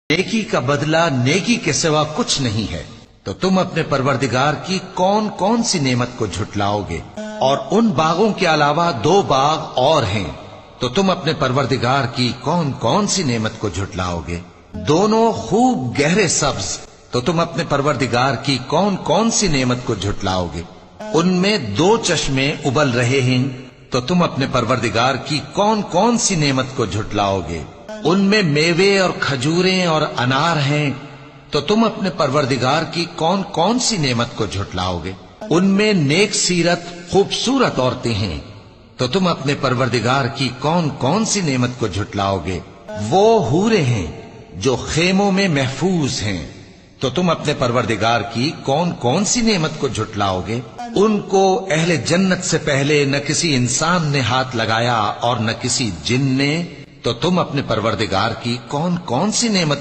نیکی کا بدلہ نیکی کے سوا کچھ نہیں ہے، تو تم اپنے پروردگار کی کون کون سی نعمت کو جھٹلاؤ گے؟ اور ان باغوں کے علاوہ 2 باغ اور ہیں، تو تم اپنے پروردگار کی کون کون سی نعمت کو جھٹلاؤ گے؟ دونوں خوب گہرے سبز، تو تم اپنے پروردگار کی کون کون سی نعمت کو جھٹلاؤ گے؟ ان میں 2 چشمے ابل رہے ہیں، تو تم اپنے پروردگار کی کون کون سی نعمت کو جھٹلاؤ گے؟ ان میں میوے اور کھجوریں اور انار ہیں، تو تم اپنے پروردگار کی کون کون سی نعمت کو جھٹلاؤ گے؟ ان میں نیک سیرت خوبصورت عورتیں ہیں، تو تم اپنے پروردگار کی کون کون سی نعمت کو جھٹلاؤ گے؟ وہ حوریں ہیں جو خیموں میں محفوظ ہیں، تو تم اپنے پروردگار کی کون کون سی نعمت کو جھٹلاؤ گے؟ ان کو اہل جنت سے پہلے نہ کسی انسان نے ہاتھ لگایا اور نہ کسی جن نے، تو تم اپنے پروردگار کی کون کون سی نعمت